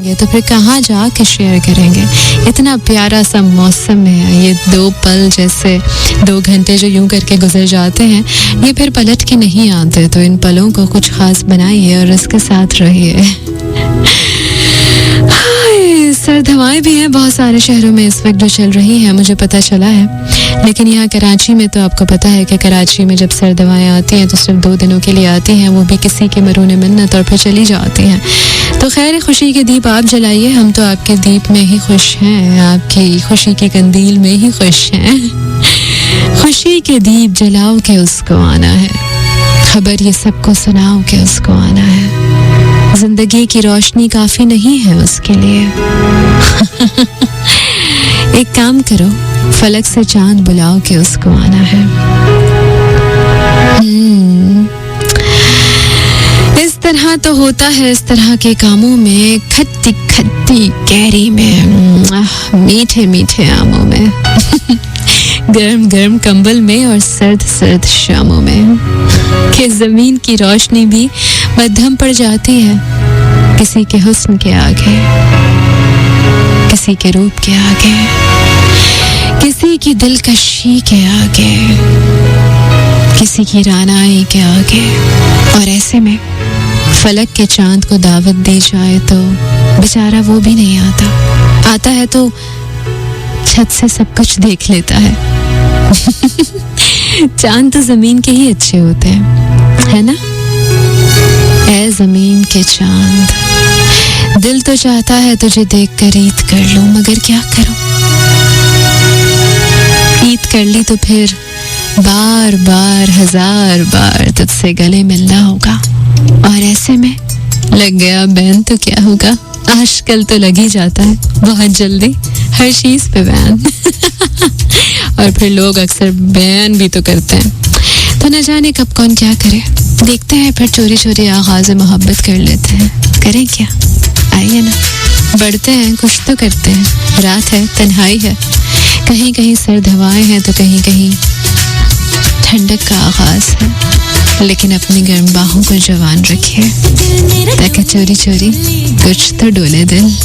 ये तो फिर कहाँ जाके शेयर करेंगे। इतना प्यारा सा मौसम है, ये 2 पल जैसे 2 घंटे जो यूं करके गुजर जाते हैं, ये फिर पलट के नहीं आते। तो इन पलों को कुछ खास बनाइए और इसके साथ रहिए। सर्द हवाएं भी हैं बहुत सारे शहरों में इस वक्त जो चल रही हैं, मुझे पता चला है। लेकिन यहाँ कराची में तो आपको पता है कि कराची में जब सर्द हवाएं आती हैं तो सिर्फ 2 दिनों के लिए आती हैं, वो भी किसी के मरूने मिन्नत, और फिर चली जाती हैं। तो खैर, खुशी के दीप आप जलाइए, हम तो आपके दीप में ही खुश हैं, आपकी खुशी की कंदील में ही खुश हैं। खुशी के दीप जलाओ के उसको आना है, खबर ये सबको सुनाओ के उसको आना है। जिंदगी की रोशनी काफी नहीं है उसके लिए। एक काम करो, फलक से चांद बुलाओ के उसको आना है। इस तरह तो होता है, इस तरह के कामों में, खट्टी खट्टी कैरी में, मीठे मीठे आमों में, गर्म गर्म कंबल में और सर्द सर्द शामों में, कि जमीन की रोशनी भी मध्यम पड़ जाती है किसी के हुस्न के आगे, किसी के रूप के आगे, किसी की दिलकशी के आगे, किसी की रानाई के आगे। और ऐसे में फलक के चांद को दावत दी जाए तो बेचारा वो भी नहीं आता। आता है तो छत से सब कुछ देख लेता है। चांद तो जमीन के ही अच्छे होते हैं, है ना? ऐ जमीन के चांद, दिल तो चाहता है तुझे देख कर ईद कर लूं, मगर क्या करूं? ईद कर ली तो फिर बार बार 1000 बार तुझसे गले मिलना होगा। और ऐसे में लग गया बैन तो क्या होगा? आजकल तो लग ही जाता है बहुत जल्दी हर चीज पे बैन। और फिर लोग अक्सर बैन भी तो करते हैं। तो न जाने कब कौन क्या करे। देखते हैं, फिर चोरी चोरी आगाज मोहब्बत कर लेते हैं। करें क्या? आइए ना, बढ़ते हैं, कुछ तो करते हैं। रात है, तन्हाई है, कहीं कहीं सर्द हवाएं हैं तो कहीं कहीं ठंडक का आगाज है। लेकिन अपनी गर्म बाहों को जवान रखिए ताकि चोरी चोरी कुछ तो डोले दिल।